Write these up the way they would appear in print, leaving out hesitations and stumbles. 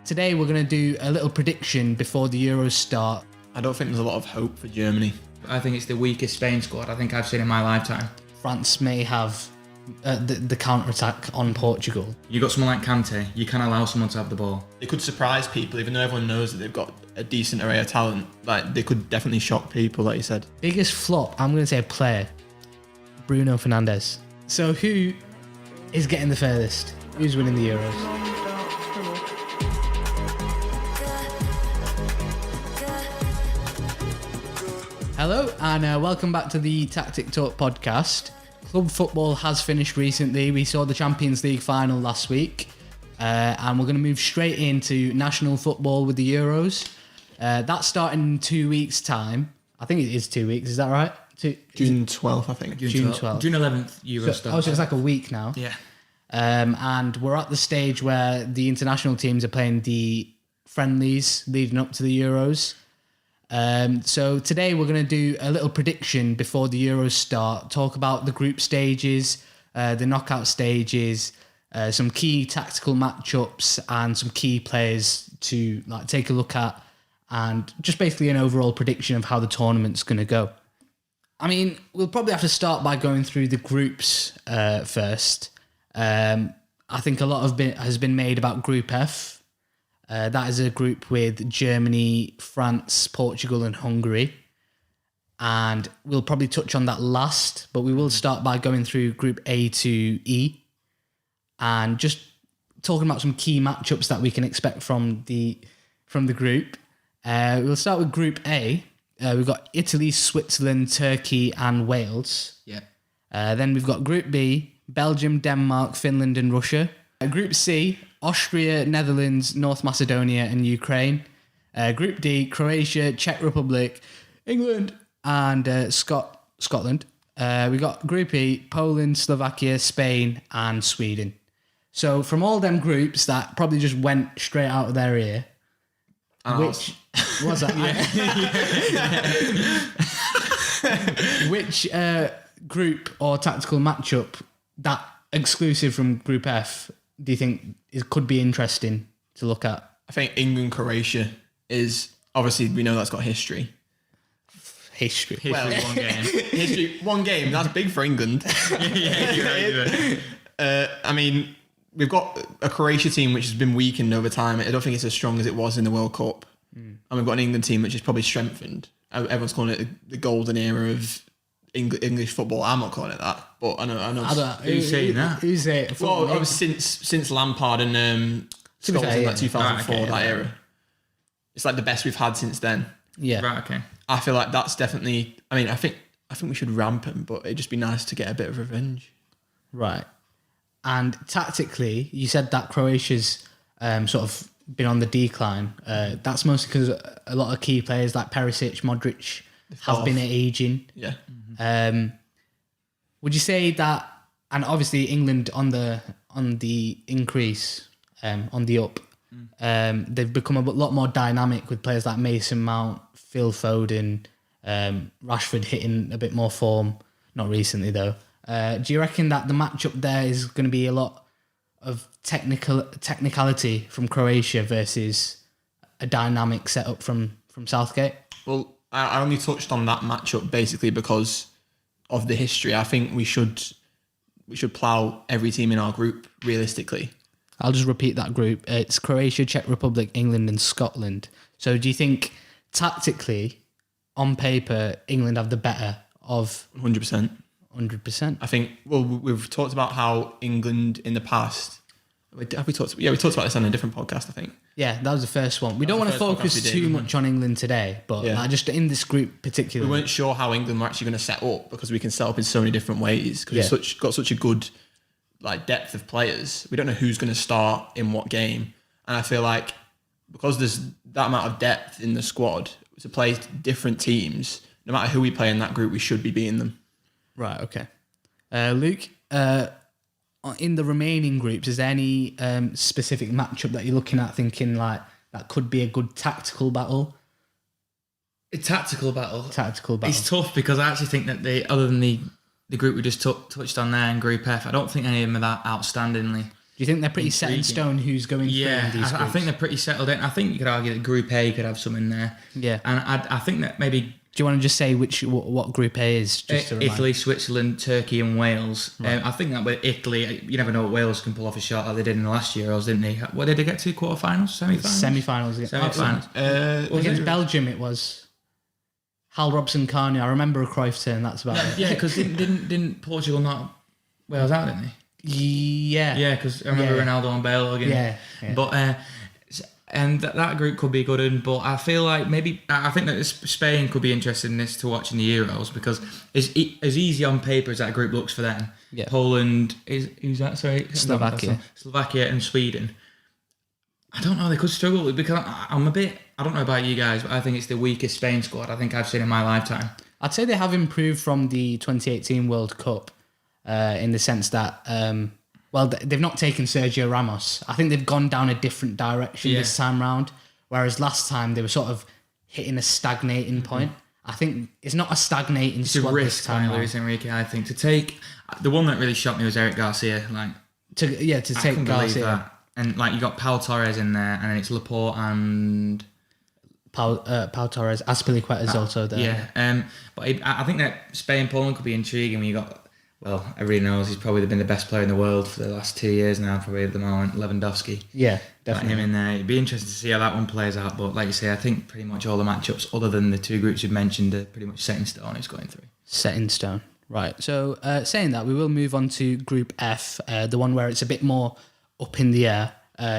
Today we're going to do a little prediction before the Euros start. I don't think there's a lot of hope for Germany. I think it's the weakest Spain squad I think I've seen in my lifetime. France may have the counter-attack on Portugal. You got someone like Kante, you can allow someone to have the ball. They could surprise people, even though everyone knows that they've got a decent array of talent. Like, they could definitely shock people, like you said. Biggest flop, I'm going to say a player. Bruno Fernandes. So who is getting the furthest? Who's winning the Euros? Hello and welcome back to the Tactic.talk podcast. Club football has finished recently. We saw the Champions League final last week and we're going to move straight into national football with the Euros. That's starting in 2 weeks' time. I think it is 2 weeks, is that right? June 12th, I think. June 12th. June 11th, Euro start. So it's like a week now. Yeah. And we're at the stage where the international teams are playing the friendlies leading up to the Euros. So today we're going to do a little prediction before the Euros start, talk about the group stages, the knockout stages, some key tactical matchups and some key players to take a look at, and just basically an overall prediction of how the tournament's going to go. I mean, we'll probably have to start by going through the groups first. I think a lot has been made about Group F. That is a group with Germany, France, Portugal and Hungary. And we'll probably touch on that last, but we will start by going through Group A to E and just talking about some key matchups that we can expect from the group. We'll start with Group A. We've got Italy, Switzerland, Turkey and Wales. Yeah. Then we've got Group B, Belgium, Denmark, Finland and Russia. Group C, Austria, Netherlands, North Macedonia and Ukraine. Group D, Croatia, Czech Republic, England and Scotland. We got Group E, Poland, Slovakia, Spain and Sweden. So from all them groups that probably just went straight out of their ear, which was that? Which group or tactical matchup that exclusive from Group F do you think could be interesting to look at? I think England-Croatia is, obviously we know that's got history. History. Well, one game. History, one game, that's big for England. I mean, we've got a Croatia team which has been weakened over time. I don't think it's as strong as it was in the World Cup. And we've got an England team which is probably strengthened. Everyone's calling it the golden era of English football. I'm not calling it that, but I know. Who's saying that? Who's saying it? Well, I was since Lampard and Scholes in like 2004, that era. It's like the best we've had since then. Yeah. Right, okay. I feel like that's definitely. I mean, I think we should ramp him, but it'd just be nice to get a bit of revenge. Right. And tactically, you said that Croatia's sort of been on the decline. That's mostly because a lot of key players like Perisic, Modric have been aging. Yeah. Would you say that, and obviously England on the increase, on the up, they've become a lot more dynamic with players like Mason Mount, Phil Foden, Rashford hitting a bit more form, not recently though. Do you reckon that the matchup there is going to be a lot of technicality from Croatia versus a dynamic setup from Southgate? Well, I only touched on that matchup basically because of the history. I think we should plough every team in our group realistically. I'll just repeat that group. It's Croatia, Czech Republic, England and Scotland. So do you think tactically, on paper, England have the better of 100%? 100%. I think, well, we've talked about how England in the past... Have we talked? Yeah, we talked about this on a different podcast, I think. Yeah, that was the first one. We don't want to focus too much on England today, but just in this group particularly. We weren't sure how England were actually going to set up because we can set up in so many different ways because we've got such a good depth of players. We don't know who's going to start in what game. And I feel like because there's that amount of depth in the squad to play different teams, no matter who we play in that group, we should be beating them. Right, okay. Luke, in the remaining groups, is there any specific matchup that you're looking at thinking like that could be a good tactical battle? A tactical battle? Tactical battle. It's tough because I actually think that other than the group we just touched on there in Group F, I don't think any of them are that outstandingly Do you think they're pretty set in stone who's going through in these I groups? think they're pretty settled in. I think you could argue that Group A could have some in there. Yeah. And I think that maybe Do you want to just say what Group A is? Just to remind? Italy, Switzerland, Turkey, and Wales. Right. I think that with Italy, you never know what Wales can pull off a shot like they did in the last Euros, didn't they? What did they get to? Quarterfinals, semi-finals? Semi-finals. Against Belgium, it was Hal Robson-Carney. I remember a Cruyff turn. That's about it. Yeah, because didn't Portugal knock Wales out, didn't they? Yeah. Yeah, because I remember Ronaldo and Bale again. Yeah. But and that group could be good, but I feel like I think that Spain could be interested in this to watch in the Euros because it's as easy on paper as that group looks for them. Yeah. Poland who's that? Sorry, Slovakia and Sweden. I don't know. They could struggle because I don't know about you guys, but I think it's the weakest Spain squad I think I've seen in my lifetime. I'd say they have improved from the 2018 World Cup in the sense that. They've not taken Sergio Ramos. I think they've gone down a different direction this time round, whereas last time they were sort of hitting a stagnating point. I think it's not a stagnating squad this time round. Luis Enrique, I think, to take the one that really shocked me was Eric Garcia. To take Garcia, that. And you got Pau Torres in there, and then it's Laporte and Pau Torres. Azpilicueta's also there. Yeah, but I think that Spain Poland could be intriguing when you got. Well, everybody knows he's probably been the best player in the world for the last 2 years now, probably at the moment, Lewandowski. Yeah, definitely. Him in there. It'd be interesting to see how that one plays out. But like you say, I think pretty much all the matchups, other than the two groups you've mentioned, are pretty much set in stone. It's going through. Set in stone. Right. So saying that, we will move on to Group F, the one where it's a bit more up in the air,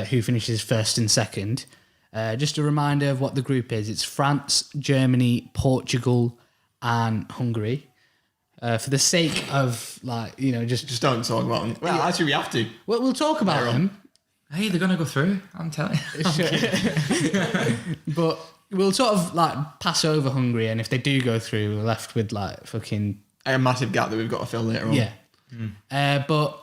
who finishes first and second. Just a reminder of what the group is. It's France, Germany, Portugal, and Hungary. For the sake of just don't talk about them. Well, actually, we have to. Well, we'll talk about them. Hey, they're gonna go through. I'm telling you. But we'll sort of pass over Hungary, and if they do go through, we're left with fucking a massive gap that we've got to fill later on. Yeah. But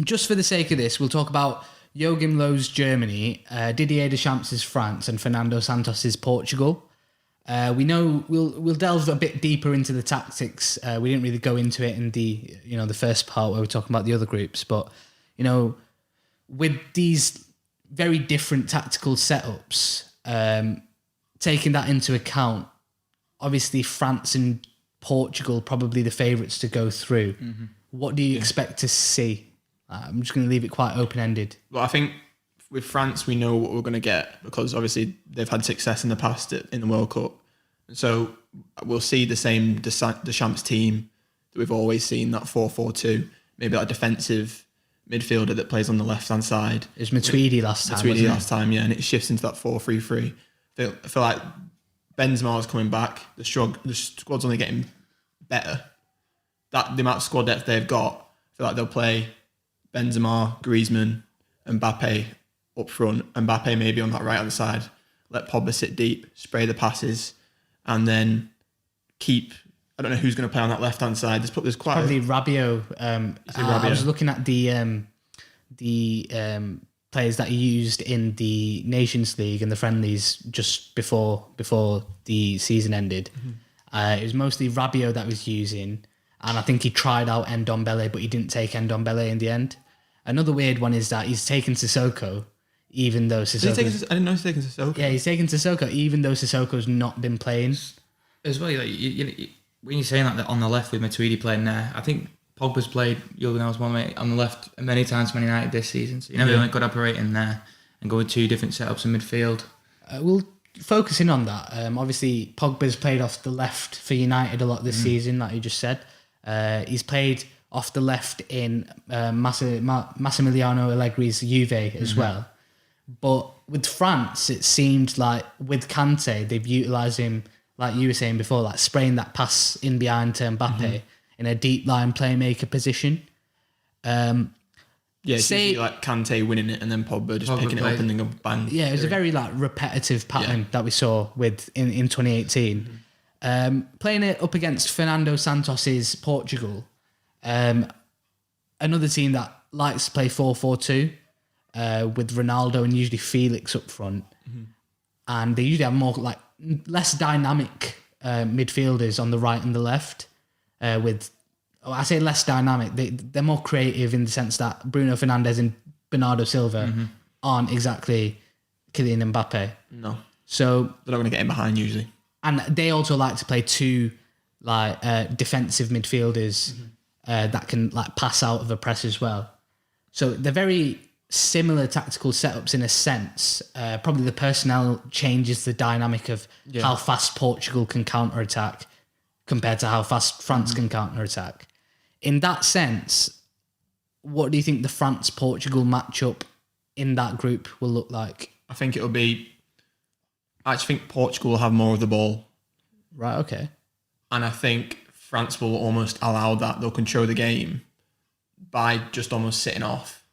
just for the sake of this, we'll talk about Joachim Löw's Germany, Didier Deschamps' France, and Fernando Santos' Portugal. We know we'll delve a bit deeper into the tactics. We didn't really go into it in the first part where we're talking about the other groups, but with these very different tactical setups, taking that into account, obviously France and Portugal probably the favourites to go through. Mm-hmm. What do you expect to see? I'm just going to leave it quite open-ended. Well, I think with France, we know what we're going to get because obviously they've had success in the past in the World Cup. So we'll see the same Deschamps team that we've always seen, that 4-4-2, maybe that defensive midfielder that plays on the left-hand side. It was Matuidi last time. Yeah, and it shifts into that 4-3-3. I feel like Benzema's coming back. The squad's only getting better. The amount of squad depth they've got, I feel like they'll play Benzema, Griezmann, and Mbappe up front. Mbappe maybe on that right-hand side. Let Pogba sit deep, spray the passes, and then keep... I don't know who's going to play on that left-hand side. There's quite probably Rabiot. I was looking at the players that he used in the Nations League and the friendlies just before the season ended. Mm-hmm. It was mostly Rabiot that was using, and I think he tried out Ndombele, but he didn't take Ndombele in the end. Another weird one is that he's taken Sissoko, even though Sissoko... I didn't know he's taken Sissoko. Yeah, he's taken Sissoko, even though Sissoko's not been playing. As well, when you're saying that on the left with Matuidi playing there, I think Pogba's played on the left many times for Man United this season. So you never got to operate in there and go with two different setups in midfield. We'll focus in on that. Obviously, Pogba's played off the left for United a lot this season, like you just said. He's played off the left in Massimiliano Allegri's Juve as well. But with France, it seemed like with Kante, they've utilised him, like you were saying before, like spraying that pass in behind to Mbappe in a deep line playmaker position. It's usually like Kante winning it and then Pogba picking it up and then go bang. Yeah, it was a very repetitive pattern that we saw with in 2018. Playing it up against Fernando Santos's Portugal, another team that likes to play 4-4-2 with Ronaldo and usually Felix up front, and they usually have more less dynamic midfielders on the right and the left. I say less dynamic. They're more creative in the sense that Bruno Fernandes and Bernardo Silva aren't exactly Kylian Mbappe. No, So, they're not going to get in behind usually. and they also like to play two like defensive midfielders that can like pass out of a press as well. So they're very similar tactical setups in a sense. Probably the personnel changes the dynamic of how fast Portugal can counter-attack compared to how fast France can counter-attack. In that sense, what do you think the France-Portugal matchup in that group will look like? I think it'll be... I actually think Portugal will have more of the ball. Right, okay. And I think France will almost allow that. They'll control the game by just almost sitting off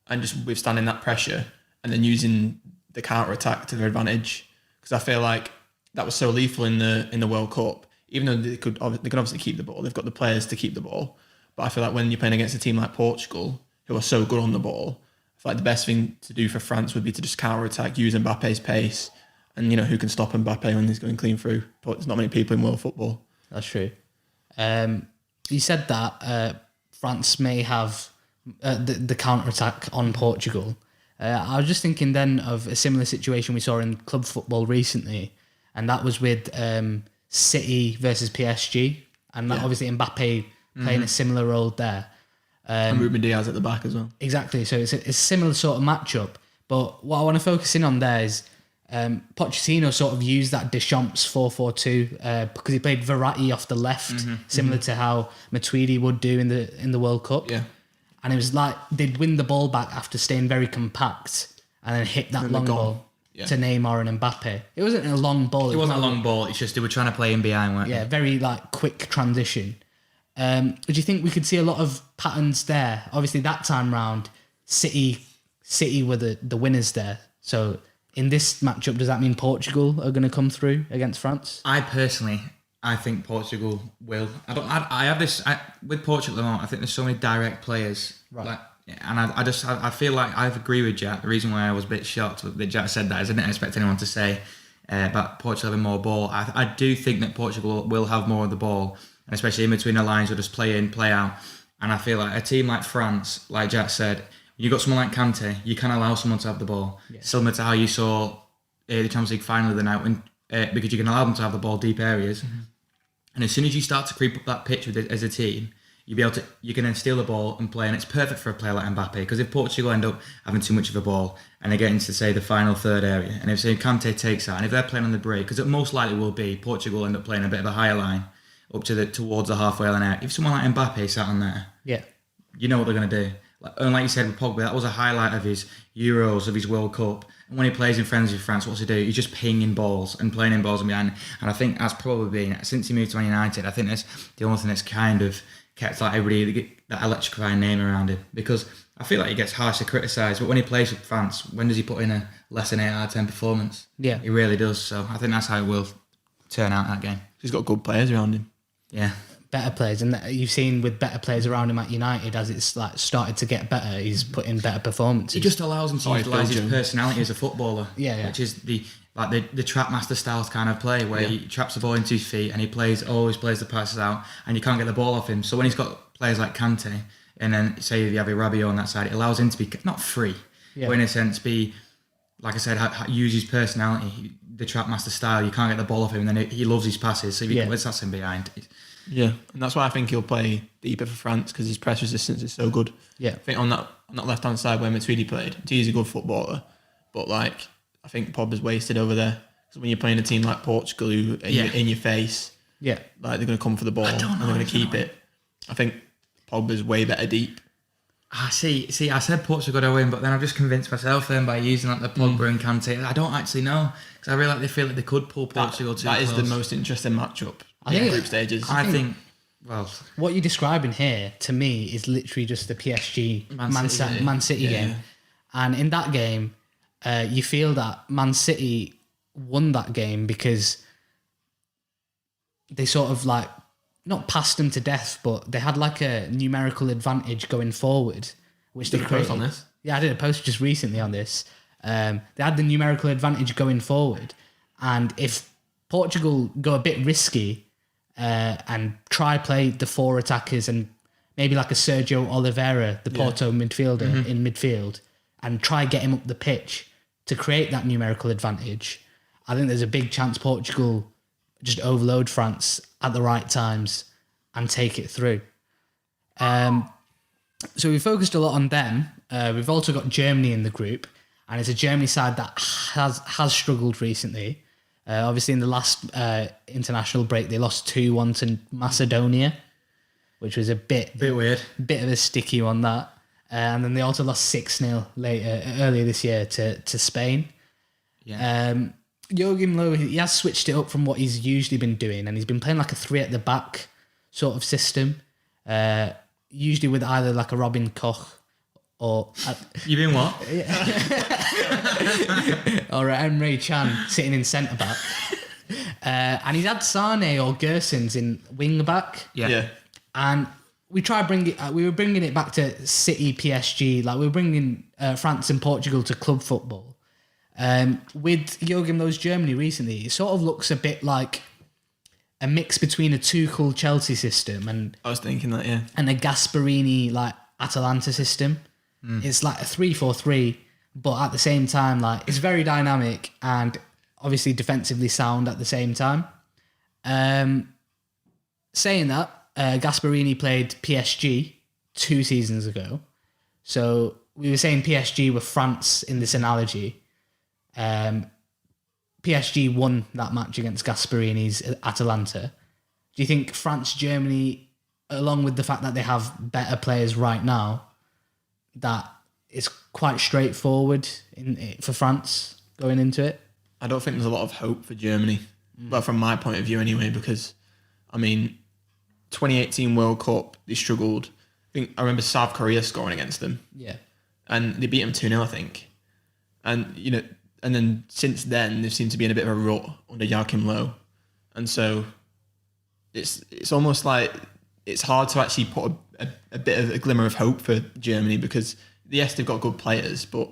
and just withstanding that pressure and then using the counter-attack to their advantage. Because I feel like that was so lethal in the World Cup. Even though they could obviously keep the ball. They've got the players to keep the ball. But I feel like when you're playing against a team like Portugal, who are so good on the ball, I feel like the best thing to do for France would be to just counter-attack, use Mbappe's pace. And, who can stop Mbappe when he's going clean through? But there's not many people in world football. That's true. You said that France may have the counter-attack on Portugal. I was just thinking then of a similar situation we saw in club football recently, and that was with City versus PSG, and that obviously Mbappe playing a similar role there. And Ruben Diaz at the back as well. Exactly. So it's a similar sort of matchup. But what I want to focus in on there is Pochettino sort of used that Deschamps 4-4-2 because he played Verratti off the left, similar to how Matuidi would do in the World Cup. Yeah. And it was like they'd win the ball back after staying very compact and then hit that long ball to Neymar and Mbappe. It wasn't a long ball. It wasn't a long ball. It's just they were trying to play in behind, weren't they? Very like quick transition. Do you think we could see a lot of patterns there? Obviously, that time round, City were the winners there. So in this matchup, does that mean Portugal are going to come through against France? I think Portugal will. I have this with Portugal at the moment. I think there's so many direct players, right? I feel like I agree with Jack. The reason why I was a bit shocked that Jack said that is I didn't expect anyone to say about Portugal having more ball. I do think that Portugal will have more of the ball, and especially in between the lines, will just play in, play out. And I feel like a team like France, like Jack said, you got someone like Kante, you can allow someone to have the ball, similar to how you saw the Champions League final of the night when. Because you can allow them to have the ball deep areas, and as soon as you start to creep up that pitch with it as a team, you can then steal the ball and play, and it's perfect for a player like Mbappe. Because if Portugal end up having too much of a ball and they get into say the final third area, and if say Kante takes that, and if they're playing on the break, because it most likely will be Portugal end up playing a bit of a higher line up to towards the halfway line out. If someone like Mbappe sat on there, you know what they're going to do. Like you said with Pogba, that was a highlight of his Euros, of his World Cup. And when he plays in friends with France, what's he do? He's just pinging balls and playing in balls and behind. And I think that's probably been, since he moved to Man United, I think that's the only thing that's kind of kept like everybody, that electrifying name around him. Because I feel like he gets harshly criticised, but when he plays with France, when does he put in a less than 8 out of 10 performance? Yeah. He really does. So I think that's how it will turn out that game. He's got good players around him. Yeah. Better players, and you've seen with better players around him at United, as it's like started to get better, he's put in better performances. It just allows him to utilise his personality as a footballer, which is the trap master style kind of play where he traps the ball into his feet and he always plays the passes out, and you can't get the ball off him. So when he's got players like Kante, and then say you have a Rabiot on that side, it allows him to be not free, but in a sense be, like I said, use his personality, the trap master style. You can't get the ball off him, and then he loves his passes. So if you that's him behind. Yeah, and that's why I think he'll play deeper for France because his press resistance is so good. Yeah, I think on that left hand side where Matuidi played, he's a good footballer, but I think Pogba's wasted over there because when you're playing a team like Portugal who in your face, they're going to come for the ball and they're going to keep it. I think Pogba's way better deep. I see. I said Portugal to win, but then I've just convinced myself then by using the Pogba and Kante. I don't actually know because I really they feel like they could pull Portugal too That close. is the most interesting matchup. I think group stages. I think what you're describing here to me is literally just the PSG Man City game, and in that game, you feel that Man City won that game because they sort of not passed them to death, but they had a numerical advantage going forward, which did a post on this. Yeah, I did a post just recently on this. They had the numerical advantage going forward, and if Portugal go a bit risky and try play the 4 attackers and maybe like a Sergio Oliveira, the Porto midfielder in midfield, and try get him up the pitch to create that numerical advantage, I think there's a big chance Portugal just overload France at the right times and take it through. So we focused a lot on them. We've also got Germany in the group, and it's a Germany side that has struggled recently. Obviously, in the last international break, they lost 2-1 to Macedonia, which was a bit weird, bit of a sticky one that. And then they also lost 6-0 earlier this year to Spain. Yeah. Joachim Löw, he has switched it up from what he's usually been doing, and he's been playing like a 3 at the back sort of system, usually with either like a Robin Koch or... You been what? or Emre Can sitting in centre back. And he's had Sane or Gersons in wing back. Yeah. And we were bringing it back to City, PSG, like we were bringing France and Portugal to club football. With Joachim Löw's Germany recently, it sort of looks a bit like a mix between a Tuchel Chelsea system and I was thinking that, yeah. and a Gasperini like Atalanta system. It's like a 3-4-3, but at the same time, like it's very dynamic and obviously defensively sound at the same time. Saying that, Gasperini played PSG 2 seasons ago. So we were saying PSG were France in this analogy. PSG won that match against Gasperini's Atalanta. Do you think France, Germany, along with the fact that they have better players right now, that it's quite straightforward for France going into it? I don't think there's a lot of hope for Germany, but from my point of view anyway, because, I mean, 2018 World Cup, they struggled. I remember South Korea scoring against them. Yeah. And they beat them 2-0, I think. And, you know, and then since then, they seem to be in a bit of a rut under Joachim Löw. And so it's almost like it's hard to actually put a bit of a glimmer of hope for Germany because, yes, they've got good players, but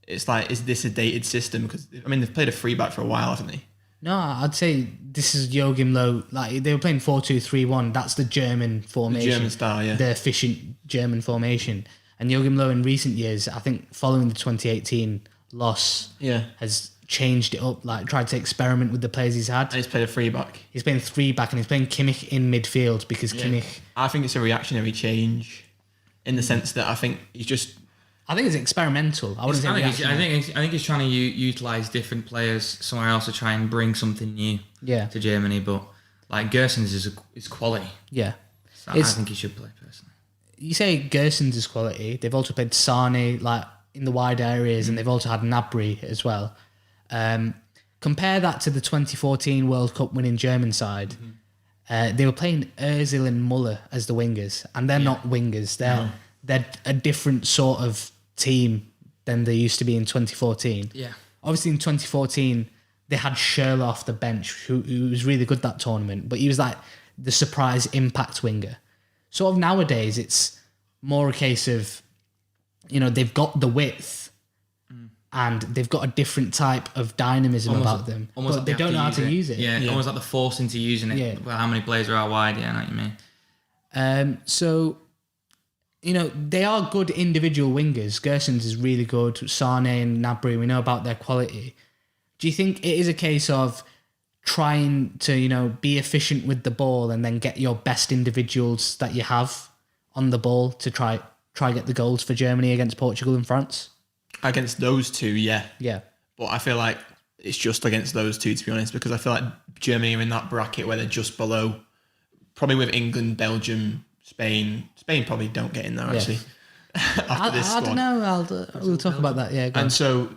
it's like, is this a dated system? Because, I mean, they've played a 3-back for a while, haven't they? No, I'd say this is Joachim Löw. Like they were playing 4-2-3-1. That's the German formation. The German style, yeah. The efficient German formation. And Joachim Löw in recent years, I think following the 2018 loss, has changed it up, like tried to experiment with the players he's had. And he's played a 3-back. He's playing 3-back and he's playing Kimmich in midfield because Kimmich... I think it's a reactionary change in the sense that I think he's just... I think it's experimental. I wouldn't say reactionary. I think he's trying to utilise different players somewhere else to try and bring something new to Germany, but like Gersons is quality. Yeah. So I think he should play personally. You say Gersons is quality. They've also played Sane like in the wide areas and they've also had Gnabry as well. Compare that to the 2014 World Cup winning German side. They were playing Ozil and Muller as the wingers, and they're not wingers. They're a different sort of team than they used to be in 2014. Yeah. Obviously in 2014 they had Schürrle off the bench who was really good that tournament, but he was like the surprise impact winger. Sort of nowadays it's more a case of, you know, they've got the width and they've got a different type of dynamism about them, but like they don't know how to use it. Yeah, almost like the force into using it. Yeah. Well, how many players are out wide? Yeah, I know what you mean. So, you know, they are good individual wingers. Gersons is really good. Sane and Gnabry, we know about their quality. Do you think it is a case of trying to, you know, be efficient with the ball and then get your best individuals that you have on the ball to try get the goals for Germany against Portugal and France? Against those two, yeah. Yeah. But I feel like it's just against those two, to be honest, because I feel like Germany are in that bracket where they're just below, probably with England, Belgium, Spain. Spain probably don't get in there, actually. After this I squad. don't know. We'll talk about that. Yeah. And so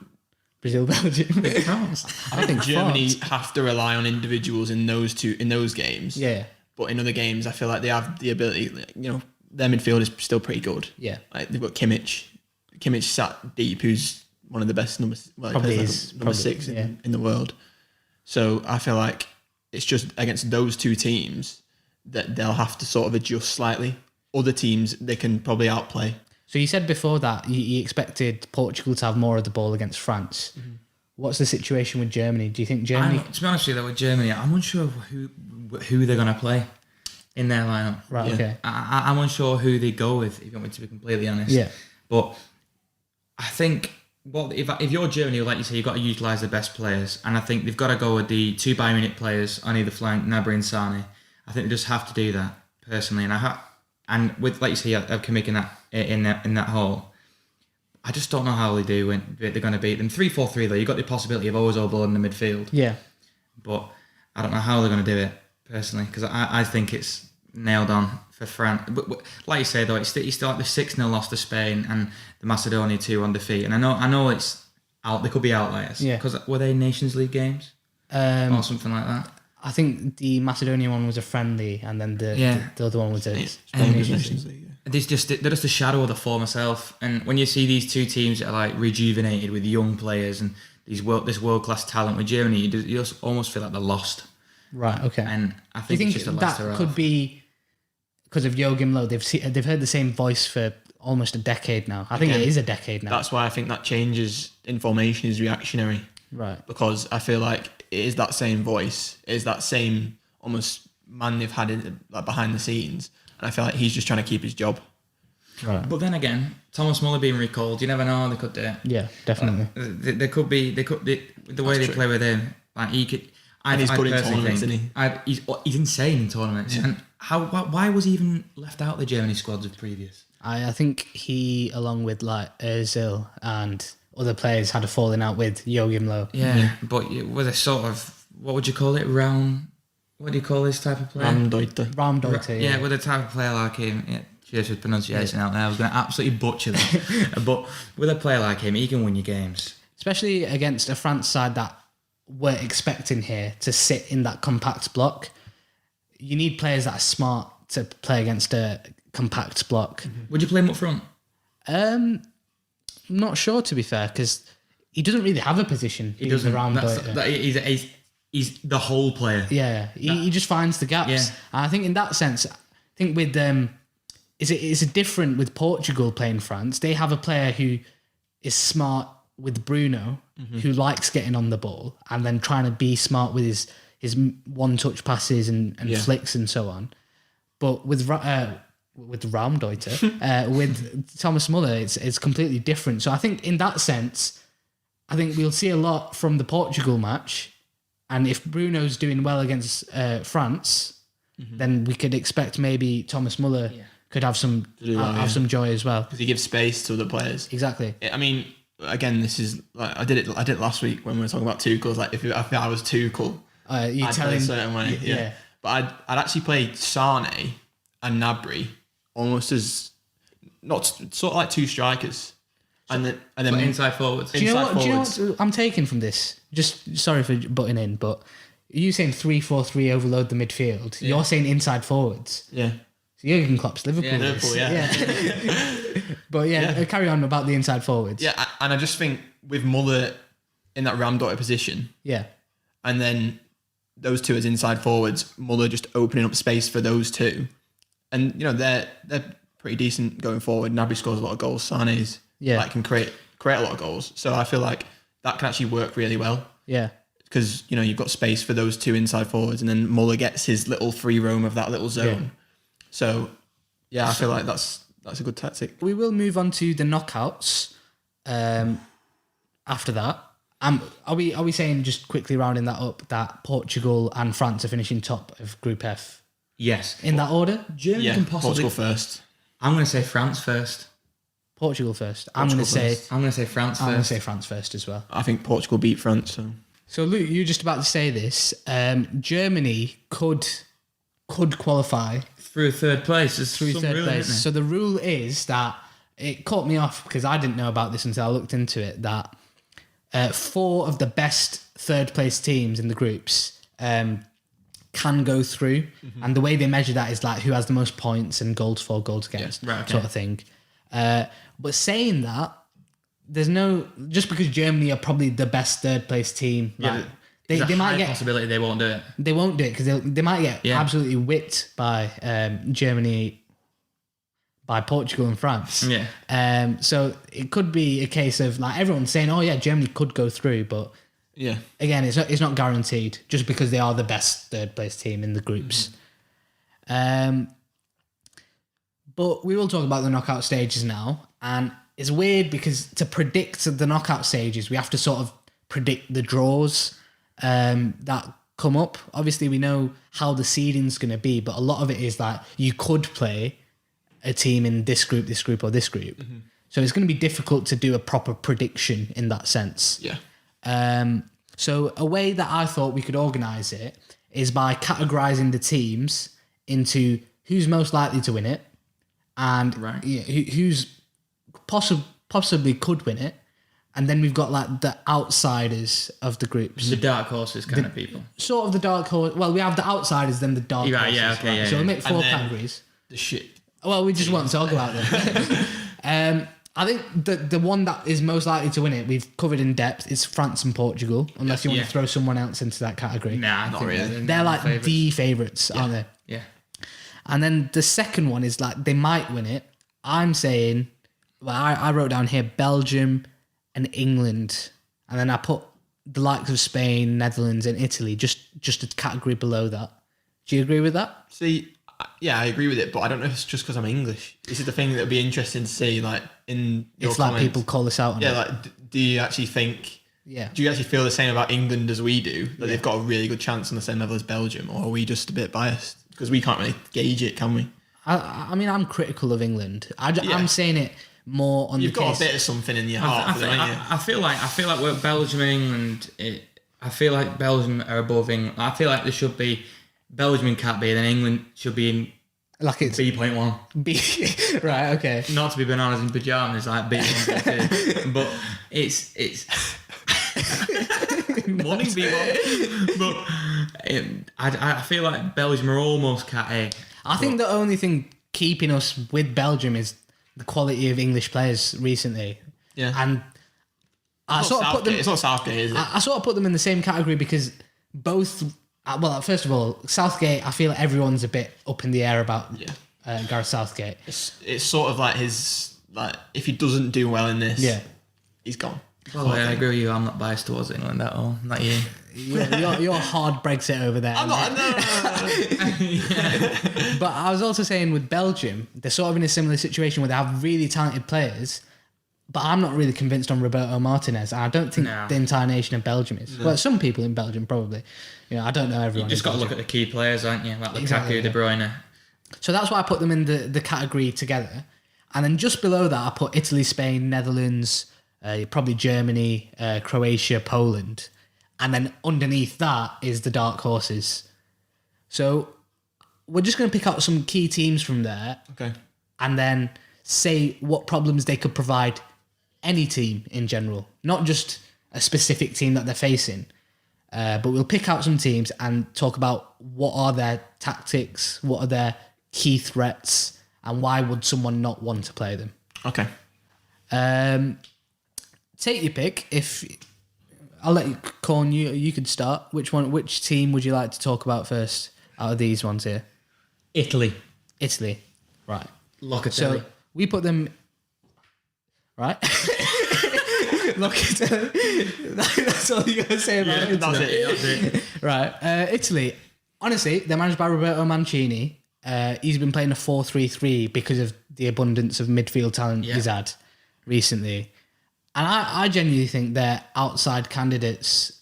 Brazil, Belgium, France. I think Germany France. have to rely on individuals in those games. Yeah. But in other games, I feel like they have the ability. Like, you know, their midfield is still pretty good. Yeah. Like they've got Kimmich. Kimmich sat deep, who's one of the best number 6 in the world. So I feel like it's just against those two teams that they'll have to sort of adjust slightly. Other teams they can probably outplay. So you said before that you expected Portugal to have more of the ball against France. What's the situation with Germany? Do you think Germany... To be honest with you, with Germany, I'm unsure of who they're going to play in their lineup. Right, okay. I'm unsure who they go with, if you want me to be completely honest. Yeah. But I think if you're Germany, like you say, you've got to utilise the best players, and I think they've got to go with the two Bayern Munich players on either flank, Gnabry and Sane. I think they just have to do that personally, and with, like you say, Kimmich in that hole. I just don't know how they do when they're going to beat them. 3-4-3 though, you've got the possibility of always all in the midfield. Yeah, but I don't know how they're going to do it personally, because I think it's nailed on for France. But like you say though, it's still like the 6-0 loss to Spain and the Macedonia 2-1 defeat. And I know it's out. They could be outliers. Yeah. Because were they Nations League games or something like that? I think the Macedonia one was a friendly, and then the other one was a Nations League. They're just a shadow of the former self. And when you see these two teams that are like rejuvenated with young players and this world class talent with Germany, you just almost feel like they're lost. Right. Okay. And I think, Do you it's think just a that lesser could off. be because of Joachim Low? They've heard the same voice for almost a decade now. I think it is a decade now. That's why I think that changes in formation is reactionary. Right. Because I feel like it is that same voice, it is that same almost man they've had in, like, behind the scenes, and I feel like he's just trying to keep his job. Right. But then again, Thomas Muller being recalled, you never know, they could do it. Yeah, definitely. There could be the way they play with him. Like he could, And he's good in personally tournaments, think- isn't he? He's insane in tournaments. Yeah. And why was he even left out of the Germany squads of previous? I think he, along with like Özil and other players, had a falling out with Joachim Low. Yeah, but with a sort of, what would you call it? What do you call this type of player? Raumdeuter. Yeah, with a type of player like him. Yeah, cheers for pronunciation out there. I was going to absolutely butcher that. But with a player like him, he can win you games. Especially against a France side that we're expecting here to sit in that compact block. You need players that are smart to play against a compact block. Would you play him up front? I'm not sure, to be fair, because he doesn't really have a position. He doesn't. Raumdeuter. He's the whole player. Yeah, he just finds the gaps. Yeah. And I think in that sense, I think with is it different with Portugal playing France? They have a player who is smart with Bruno, who likes getting on the ball and then trying to be smart with his one-touch passes and flicks and so on. But with Raumdeuter, with Thomas Muller, it's completely different. So I think in that sense, I think we'll see a lot from the Portugal match. And if Bruno's doing well against France, then we could expect maybe Thomas Muller could have some joy as well. Because he gives space to other players. Exactly. I mean, again, this is like I did it last week when we were talking about Tuchel. Like if I was Tuchel, You I'd tell play a him certain way. Yeah. yeah. But I'd actually play Sane and Gnabry almost as not sort of like two strikers, and then Inside forwards. Do you know what I'm taking from this? Just sorry for butting in, but you saying 3-4-3 overload the midfield. You're saying inside forwards. Yeah. So Jurgen Klopp's Liverpool. Yeah, Liverpool, But carry on about the inside forwards. Yeah, and I just think with Muller in that Raumdeuter position, Yeah. and then those two as inside forwards, Muller just opening up space for those two, and you know they're pretty decent going forward. Gnabry scores a lot of goals. Sane's can create a lot of goals. So I feel like that can actually work really well. Yeah. Because you know you've got space for those two inside forwards, and then Muller gets his little free roam of that little zone. Yeah. So yeah, I feel like that's a good tactic. We will move on to the knockouts. After that, are we saying, just quickly rounding that up, that Portugal and France are finishing top of Group F Yes. in that order? Germany can possibly. Portugal first. I'm going to say France first. Portugal first. I'm going to say France I'm going to first. say France first as well. I think Portugal beat France. So Luke, you were just about to say this. Germany could qualify Through third place. through third place. So the rule is that, it caught me off because I didn't know about this until I looked into it, that 4 of the best third place teams in the groups can go through. And the way they measure that is like who has the most points and goals for, goals against, sort of thing. But saying that, there's no, just because Germany are probably the best third place team, like, they might get possibility they won't do it. They won't do it because they might get absolutely whipped by Germany, by Portugal and France. Yeah. So it could be a case of like everyone's saying, oh yeah, Germany could go through, but Yeah. again, it's not guaranteed just because they are the best third place team in the groups. But we will talk about the knockout stages now, and it's weird because to predict the knockout stages, we have to sort of predict the draws that come up. Obviously, we know how the seeding's going to be, but a lot of it is that you could play a team in this group, or this group. Mm-hmm. So it's going to be difficult to do a proper prediction in that sense. Yeah. So a way that I thought we could organise it is by categorising the teams into who's most likely to win it and who's possibly could win it. And then we've got like the outsiders of the groups. The dark horses kind of people. Sort of the dark horse. Well, we have the outsiders, then the dark horses. Yeah, okay, yeah. So we'll make 4 categories. The shit. Well, we just won't talk about them. I think the one that is most likely to win it, we've covered in depth, is France and Portugal, unless you want to throw someone else into that category. Nah, not really. They're like the favourites, aren't they? Yeah. And then the second one is like they might win it. I'm saying, well, I wrote down here Belgium and England, and then I put the likes of Spain, Netherlands, and Italy just a category below that. Do you agree with that? See, yeah, I agree with it, but I don't know if it's just because I'm English. This is the thing that would be interesting to see, like in your it's comments. Like people call us out on it. Like, do you actually think? Yeah. Do you actually feel the same about England as we do? That they've got a really good chance on the same level as Belgium, or are we just a bit biased because we can't really gauge it, can we? I mean, I'm critical of England. I'm saying it more on You've the got case. a bit of something in your heart for them, haven't you? I feel like we're Belgium and England. I feel like Belgium are above England. I feel like there should be Belgium in Cat B, then England should be in like it's B.1. B. Right, okay. Not to be bananas in pajamas like B1, but it's morning B1. But I feel like Belgium are almost Cat A. I think the only thing keeping us with Belgium is the quality of English players recently. Yeah. And I sort of put them. It's not Southgate, is it? I sort of put them in the same category because both. Well, first of all, Southgate. I feel everyone's a bit up in the air about Gareth Southgate. It's sort of like his if he doesn't do well in this, he's gone. Well, I agree with you. I'm not biased towards England at all. Not you. You're hard Brexit over there. I'm not. No. But I was also saying with Belgium, they're sort of in a similar situation where they have really talented players. But I'm not really convinced on Roberto Martinez. I don't think the entire nation of Belgium is. No. Well, some people in Belgium probably. I don't know everyone. You just got to look at the key players, aren't you? Like Lukaku, De Bruyne. So that's why I put them in the category together. And then just below that, I put Italy, Spain, Netherlands, probably Germany, Croatia, Poland. And then underneath that is the dark horses. So we're just going to pick out some key teams from there. Okay. And then say what problems they could provide any team in general, not just a specific team that they're facing. But we'll pick out some teams and talk about what are their tactics, what are their key threats, and why would someone not want to play them. Okay. Take your pick. If I'll let you, Corn, you could start. Which team would you like to talk about first out of these ones here? Italy. Right. Locatelli. So we put them... Right? Locatelli. That's all you're going to say about Italy. That's it. Right. Italy, honestly, they're managed by Roberto Mancini. He's been playing a 4-3-3 because of the abundance of midfield talent he's had recently. And I genuinely think they're outside candidates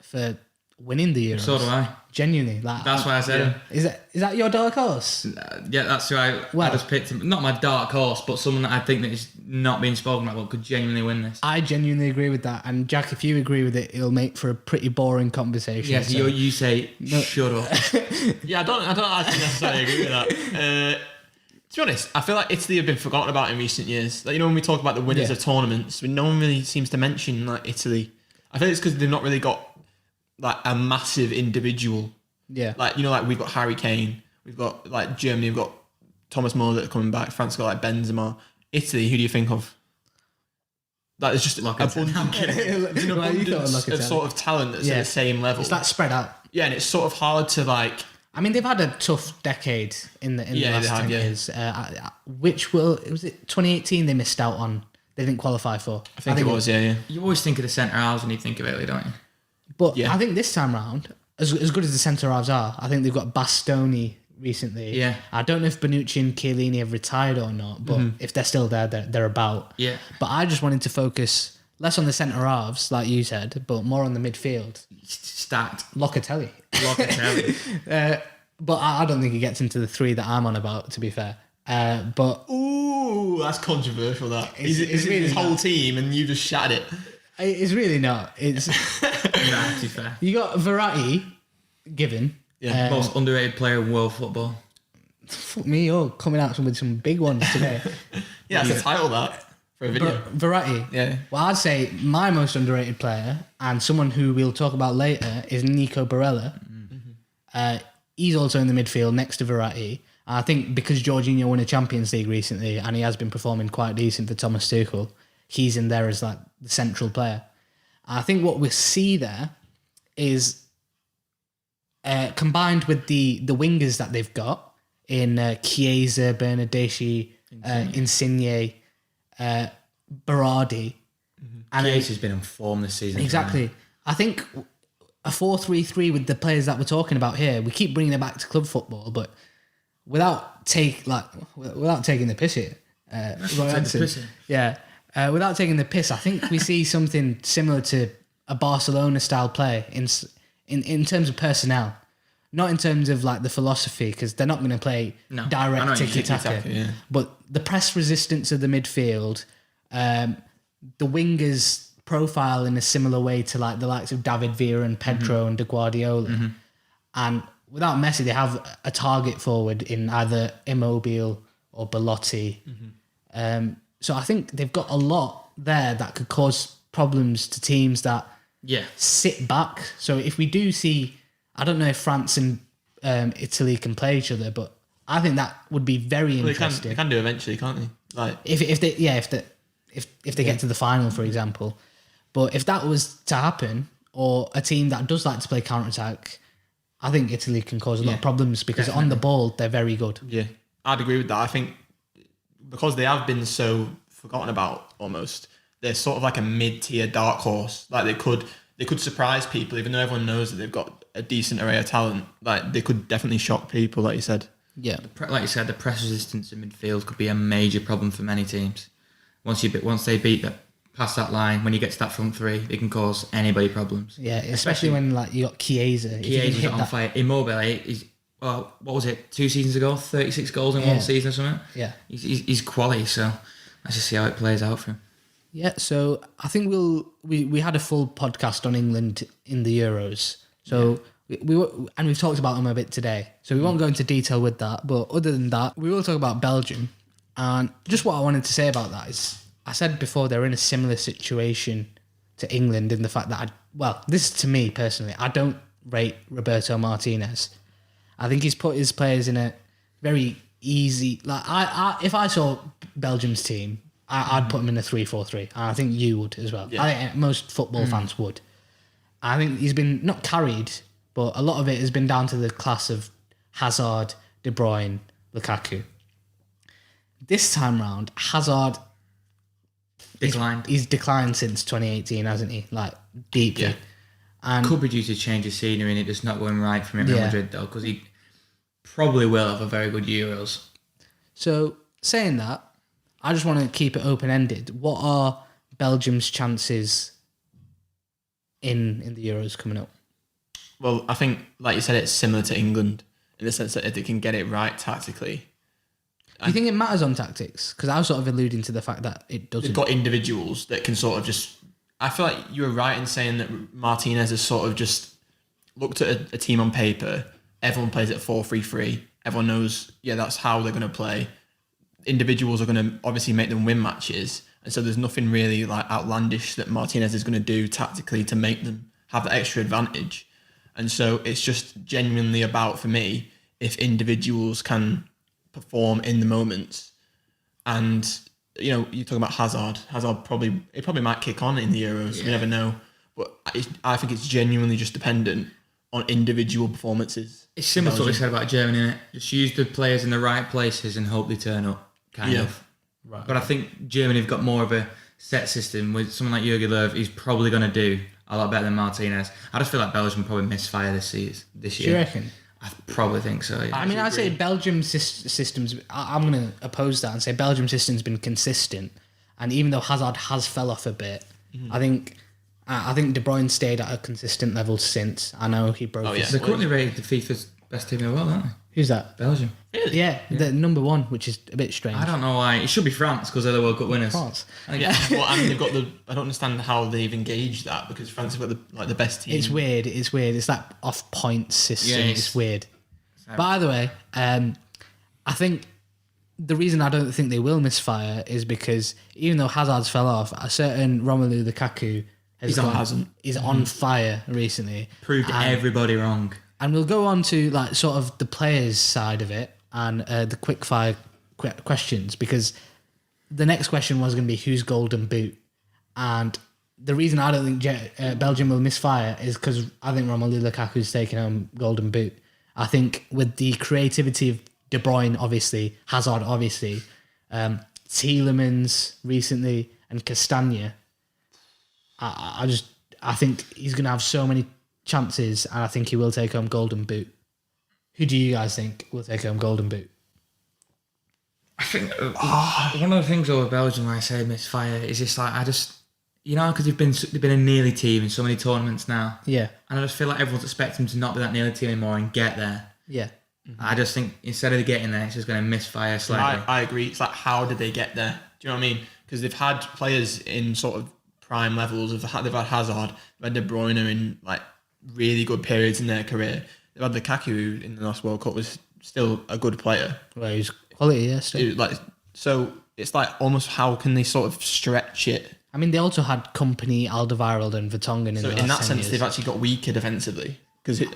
for winning the Euros. So do I. Genuinely. That's why I said him. Is that your dark horse? Yeah, that's who I just picked him. Not my dark horse, but someone that I think that is not being spoken about but could genuinely win this. I genuinely agree with that. And Jack, if you agree with it, it'll make for a pretty boring conversation. Yes, so. You say, shut up. Yeah, I don't actually necessarily agree with that. To be honest, I feel like Italy have been forgotten about in recent years. Like, when we talk about the winners of tournaments, no one really seems to mention Italy. I feel it's because they've not really got a massive individual. Yeah. We've got Harry Kane, we've got Germany, we've got Thomas Muller that are coming back, France got Benzema. Italy, who do you think of? It's just an abundance of sort of talent that's at the same level. It's spread out. Yeah, and it's sort of hard to I mean, they've had a tough decade in the last 10 years. Was it 2018 they missed out on? They didn't qualify for. I think it was. Yeah. You always think of the centre halves when you think of Italy, don't you? But I think this time round, as good as the centre halves are, I think they've got Bastoni recently. Yeah. I don't know if Bonucci and Chiellini have retired or not, but if they're still there, they're about. Yeah. But I just wanted to focus less on the centre halves, like you said, but more on the midfield. Stacked. Locatelli. But I don't think he gets into the three that I'm on about, to be fair. But Ooh, that's controversial. That It's really his whole not. team, and you just shattered it. it's really not. It's Nah, to be fair. you got Verratti given. Yeah. Most underrated player in world football. Fuck me, you're coming out with some big ones today. Yeah, that's a title that for a video. Verratti. Yeah. Well, I'd say my most underrated player and someone who we'll talk about later is Nico Barella. He's also in the midfield next to Verratti. I think because Jorginho won a Champions League recently and he has been performing quite decent for Thomas Tuchel, he's in there as like the central player. I think what we see there is combined with the wingers that they've got in Chiesa, Bernardeschi, Insigne, Berardi. And Chiesa's been on form this season. exactly. I think a 4-3-3 with the players that we're talking about here, we keep bringing it back to club football, but without taking the piss here. Roy Hodgson. Yeah. Without taking the piss, I think we see something similar to a Barcelona style play in terms of personnel, not in terms of like the philosophy, because they're not going to play I know direct you tiki taka. tiki-taka, yeah. But the press resistance of the midfield, the wingers profile in a similar way to like the likes of David Villa and Pedro and De Guardiola, and without Messi, they have a target forward in either Immobile or Belotti. So I think they've got a lot there that could cause problems to teams that sit back. So if we do see, I don't know if France and Italy can play each other, but I think that would be very interesting. They can do eventually, can't they? Like If they get to the final, for example. But if that was to happen, or a team that does like to play counter-attack, I think Italy can cause a lot of problems because on the ball, they're very good. yeah, I'd agree with that. I think because they have been so forgotten about almost, they're sort of like a mid-tier dark horse. Like they could surprise people, even though everyone knows that they've got a decent array of talent. Like they could definitely shock people, like you said. Yeah. Like you said, the press resistance in midfield could be a major problem for many teams. Once they beat that past that line, when you get to that front three, they can cause anybody problems. Yeah, especially when like you got Chiesa. If you can Chiesa's hit on that, fire. Immobile is what was it? 2 seasons ago, 36 goals in one season or something. Yeah. He's quality. So let's just see how it plays out for him. Yeah, so I think we had a full podcast on England in the Euros. So we've talked about them a bit today. So we won't go into detail with that. But other than that, we will talk about Belgium. And just what I wanted to say about that is, I said before they're in a similar situation to England in the fact that this is to me personally, I don't rate Roberto Martinez. I think he's put his players in a very easy, like if I saw Belgium's team, I'd put him in a 3-4-3. And I think you would as well. Yeah. I think most football fans would. I think he's been not carried, but a lot of it has been down to the class of Hazard, De Bruyne, Lukaku. This time round, Hazard Declined. He's declined since 2018, hasn't he? Like deeply. Yeah. And Could be due to change of scenery and it just not going right for him at Yeah. Madrid though, because he probably will have a very good Euros. so saying that, I just want to keep it open ended. What are Belgium's chances in the Euros coming up? Well, I think, like you said, it's similar to England in the sense that if they can get it right tactically. Do you think it matters on tactics? Because I was sort of alluding to the fact that it doesn't. They've got individuals that can sort of just... I feel like you were right in saying that Martinez has sort of just looked at a team on paper. Everyone plays at 4-3-3. Everyone knows, that's how they're going to play. Individuals are going to obviously make them win matches. And so there's nothing really like outlandish that Martinez is going to do tactically to make them have that extra advantage. And so it's just genuinely about, for me, if individuals can perform in the moments. And, you're talking about Hazard. Hazard probably might kick on in the Euros. You never know. But I think it's genuinely just dependent on individual performances. It's similar to what we said about Germany, innit? Just use the players in the right places and hope they turn up, kind of. Right. But I think Germany have got more of a set system with someone like Jurgen Löw. He's probably going to do a lot better than Martinez. I just feel like Belgium probably misfire this year. Do you reckon? I probably think so. Yeah. I mean, I'd say Belgium's systems. I'm going to oppose that and say Belgium's system's been consistent, and even though Hazard has fell off a bit, I think De Bruyne stayed at a consistent level since. I know he broke. They're currently rated the FIFA's best team in the world, aren't they? Who's that? Belgium. Really? Yeah, the number one, which is a bit strange. I don't know why. It should be France because they're the World Cup winners. France. Yeah, well, and they've got I don't understand how they've engaged that because France have got the best team. It's weird. It's that off point system. Yeah, it's weird. By the way, I think the reason I don't think they will misfire is because even though Hazard's fell off, a certain Romelu Lukaku is on fire recently. Proved everybody wrong. And we'll go on to like sort of the players' side of it and the quick fire questions, because the next question was going to be who's golden boot, and the reason I don't think Belgium will misfire is because I think Romelu Lukaku's taking home golden boot. I think with the creativity of De Bruyne, obviously, Hazard, obviously, Tielemans recently, and Castagna, I think he's going to have so many chances, and I think he will take home golden boot. Who do you guys think will take home golden boot? I think one of the things over Belgium, when I say misfire, is just like because they've been a nearly team in so many tournaments now. Yeah, and I just feel like everyone's expecting them to not be that nearly team anymore and get there. Yeah. I just think instead of getting there, it's just going to misfire slightly. I agree. It's like, how did they get there? Do you know what I mean? Because they've had players in sort of prime levels. They've had Hazard, they've had De Bruyne in like really good periods in their career. They've had Lukaku, who in the last World Cup was still a good player. Well, he's quality, yeah. Still. So it's like almost how can they sort of stretch it? I mean, they also had Company, Alderweireld, and Vertonghen. So in that sense, they've actually got weaker defensively. Because who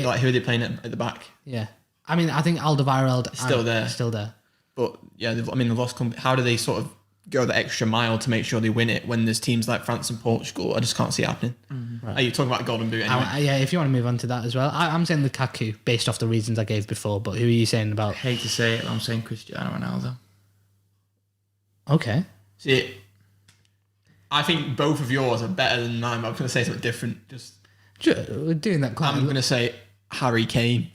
are they playing at the back? Yeah, I mean, I think Alderweireld still there. But yeah, they've lost. How do they sort of go the extra mile to make sure they win it when there's teams like France and Portugal? I just can't see it happening. Right. Are you talking about golden boot anyway? Yeah, if you want to move on to that as well. I'm saying Lukaku based off the reasons I gave before, but who are you saying about? I hate to say it, but I'm saying Cristiano Ronaldo. Okay. See, I think both of yours are better than mine, but I'm going to say something different. We're doing that quite. I'm going to say Harry Kane.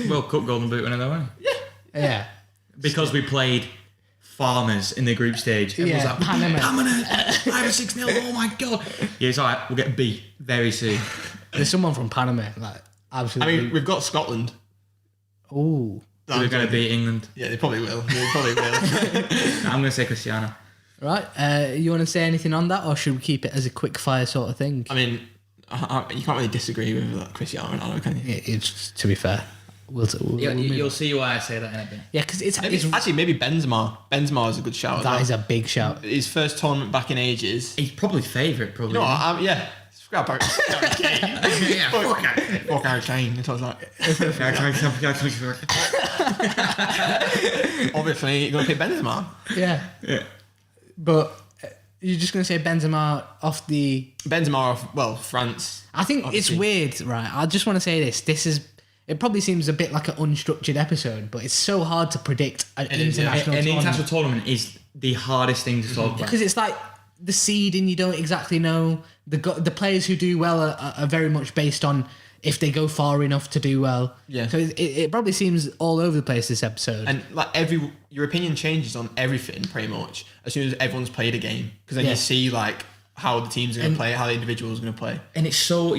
World Cup golden boot winner though, wasn't he? Yeah. Because we played Farmers in the group stage. Everyone's like, Panama 5-6-0, oh my god. Yeah, it's alright, we'll get B very soon. There's someone from Panama, like, absolutely. I mean, we've got Scotland. Oh. We're going to beat England. Yeah, they probably will. I'm going to say Cristiano. Right, you want to say anything on that, or should we keep it as a quick fire sort of thing? I mean, you can't really disagree with Cristiano Ronaldo, can you? It's, to be fair. You'll see why I say that in a bit. Yeah, because it's actually maybe Benzema. Benzema is a good shout. That is a big shout. His first tournament back in ages. He's probably favourite, probably. You know, yeah. Scrap Harry Kane. Yeah, fuck Harry Kane. That's what I was like. Obviously, you're going to pick Benzema. Yeah. But you're just going to say Benzema off the... Benzema off, well, France. I think obviously. It's weird, right? I just want to say this. It probably seems a bit like an unstructured episode, but it's so hard to predict an international tournament. An international tournament is the hardest thing to talk about. Because it's like the seeding, you don't exactly know. The players who do well are very much based on if they go far enough to do well. Yeah. So it probably seems all over the place, this episode. And like your opinion changes on everything pretty much as soon as everyone's played a game. Because then you see like how the teams are going to play, how the individuals are going to play. And it's so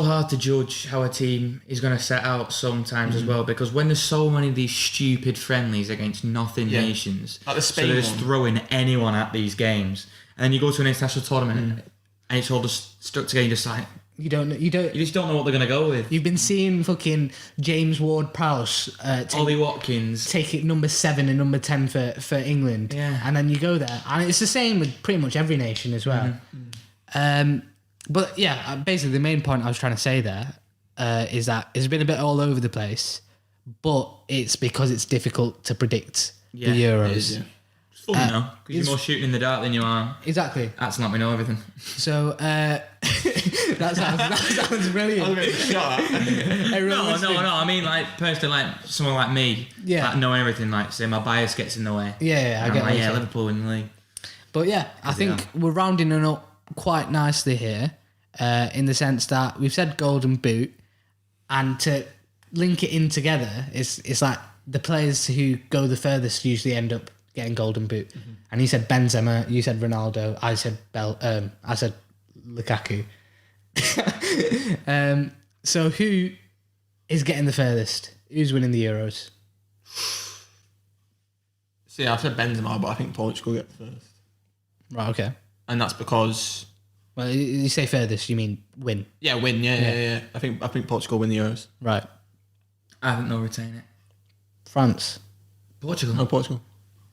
hard to judge how a team is going to set out sometimes as well, because when there's so many of these stupid friendlies against nothing nations, like the Spain so they're just throwing anyone at these games, and then you go to an international tournament and it's all just stuck together. You just like you just don't know what they're going to go with. You've been seeing fucking James Ward-Prowse, Ollie Watkins take it number 7 and number 10 for England, and then you go there, and it's the same with pretty much every nation as well. But yeah, basically the main point I was trying to say there is that it's been a bit all over the place, but it's because it's difficult to predict the Euros. It is, It's fun, because you're more shooting in the dark than you are. Exactly. That's not me know everything. So that sounds brilliant. No. I mean, like personally, like someone like me, like knowing everything. Like, say my bias gets in the way. I get like, Liverpool in the league. But yeah, I think we're rounding it up quite nicely here, in the sense that we've said golden boot. And to link it in together, it's like the players who go the furthest usually end up getting Golden Boot. Mm-hmm. And he said Benzema, you said Ronaldo, I said Lukaku. So who is getting the furthest? Who's winning the Euros? See, I said Benzema, but I think Portugal get first. Right, okay. And that's because... Well, you say furthest, you mean win? Yeah, win, yeah. I think Portugal win the Euros. Right. I think they'll retain it. France. Portugal. No, Portugal.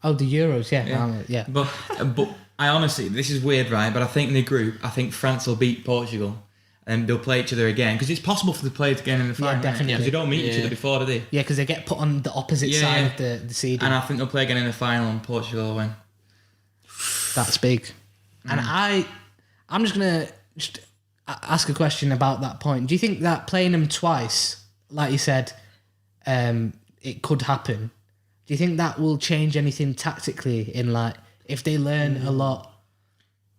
Oh, the Euros, yeah. But I honestly, this is weird, right? But I think in the group, I think France will beat Portugal and they'll play each other again because it's possible for the players to get in the final. Yeah, definitely. Because they don't meet each other before, do they? Yeah, because they get put on the opposite side of the seeding. And I think they'll play again in the final and Portugal will win. That's big. And I'm just going to ask a question about that point. Do you think that playing them twice, like you said, it could happen? Do you think that will change anything tactically in, like, if they learn a lot?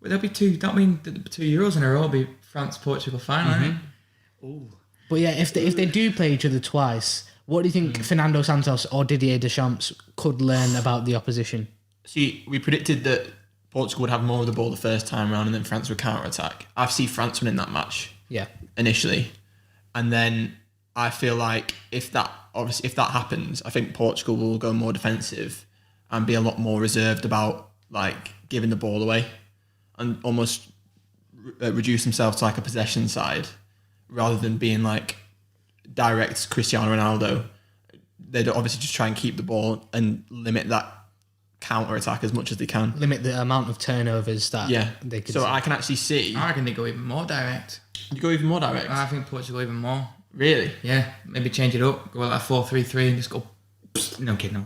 Well, there'll be that'll mean the 2 Euros in a row will be France-Portugal final, isn't it? Ooh. But yeah, if they do play each other twice, what do you think Fernando Santos or Didier Deschamps could learn about the opposition? See, we predicted that Portugal would have more of the ball the first time round and then France would counter-attack. I see France winning that match. Yeah. Initially. And then I feel like if that happens, I think Portugal will go more defensive and be a lot more reserved about like giving the ball away and almost reduce themselves to like a possession side rather than being like direct Cristiano Ronaldo. They'd obviously just try and keep the ball and limit that counter attack as much as they can. Limit the amount of turnovers that they could. So I can actually see. I reckon they go even more direct. You go even more direct. I think Portugal even more. Really? Yeah, maybe change it up. Go like 4-3-3 and just go. No, I'm kidding. No,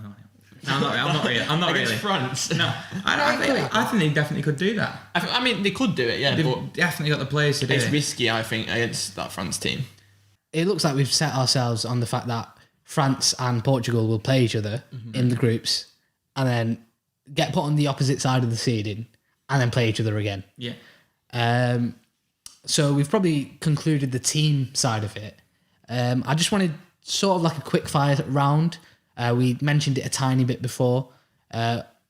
I'm not really. I'm not Against really. France. No, I think they definitely could do that. I mean, they could do it, yeah. They've But definitely got the players to do it's it. risky, I think, against that France team. It looks like we've set ourselves on the fact that France and Portugal will play each other in the groups and then get put on the opposite side of the seeding and then play each other again. Yeah. So we've probably concluded the team side of it. I just wanted sort of like a quick fire round. We mentioned it a tiny bit before,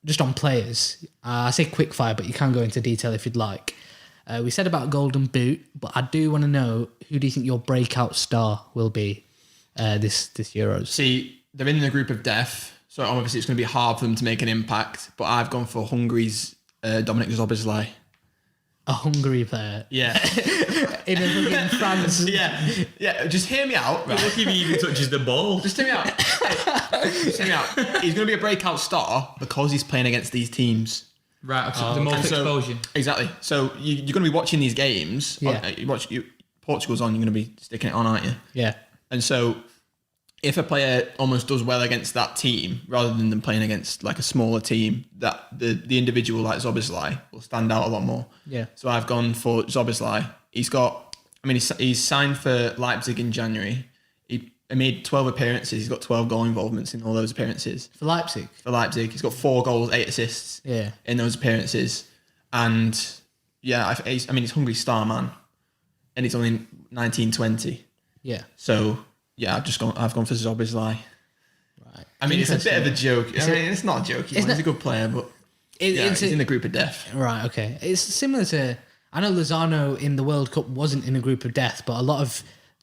just on players. I say quick fire, but you can go into detail if you'd like. We said about Golden Boot, but I do want to know, who do you think your breakout star will be this Euros? See, they're in the group of death, so obviously it's going to be hard for them to make an impact, but I've gone for Hungary's Dominic Szoboszlai. A Hungary player. Yeah. In a fucking France. Yeah, just hear me out. Right? Look if he even touches the ball. Just hear me out. Just hear me out. He's going to be a breakout star because he's playing against these teams. Right, the most exposure. Exactly. So you're going to be watching these games. Yeah. Portugal's on, you're going to be sticking it on, aren't you? Yeah. And so if a player almost does well against that team, rather than them playing against like a smaller team, that the individual like Szoboszlai will stand out a lot more. Yeah. So I've gone for Szoboszlai. He's signed for Leipzig in January. He made 12 appearances. He's got 12 goal involvements in all those appearances. For Leipzig? For Leipzig. He's got 4 goals, 8 assists in those appearances. And yeah, he's Hungary's star man. And he's only 19, 20. Yeah. So yeah, I've gone for Szoboszlai. Right. I mean, it's a bit of a joke. It's not a joke. He's a good player, but he's in the group of death. Right, okay. It's similar to... I know Lozano in the World Cup wasn't in a group of death, but a lot of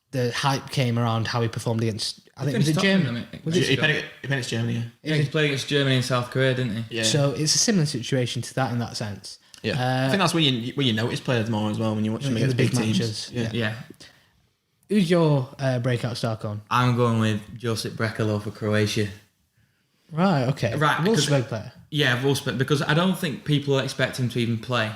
the hype came around how he performed against... I think was it Germany? He played against Germany, Yeah, he played against Germany and South Korea, didn't he? Yeah. So it's a similar situation to that in that sense. Yeah. I think that's where you notice players more as well when you watch them against the big teams. matches. Yeah. Who's your breakout star, Con? I'm going with Josip Brekalo for Croatia. Right, okay. Right, Wolfsburg player. Yeah, Wolfsburg, because I don't think people expect him to even play.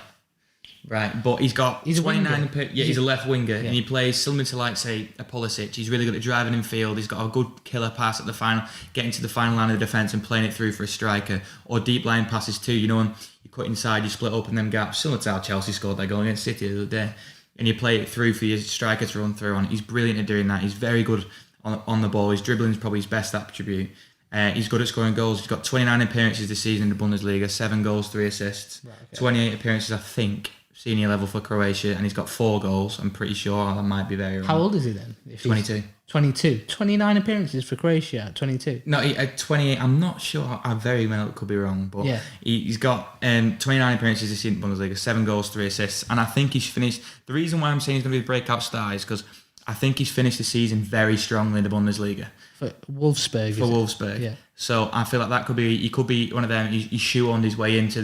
Right, but he's got 29. He's a left winger, and he plays similar to, like, say, a Pulisic. He's really good at driving in field. He's got a good killer pass at the final, getting to the final line of the defence and playing it through for a striker. Or deep line passes too. You know, when you cut inside, you split open them gaps, similar to how Chelsea scored their goal against City the other day. And you play it through for your striker to run through on. He's brilliant at doing that. He's very good on the ball. His dribbling is probably his best attribute. He's good at scoring goals. He's got 29 appearances this season in the Bundesliga, 7 goals, 3 assists, 28 appearances, I think. senior level for Croatia, and he's got 4 goals. I'm pretty sure. I might be very wrong. How old is he then? If he's 22. 22. 29 appearances for Croatia at 22. No, at 28. I'm not sure. I very well could be wrong, but Yeah. he's got 29 appearances this season in Bundesliga, 7 goals, 3 assists, and I think he's finished. The reason why I'm saying he's going to be the breakout star is because I think he's finished the season very strongly in the Bundesliga. For Wolfsburg. For Wolfsburg. Yeah. So I feel like that could be. He could be one of them. He shoehorned his way into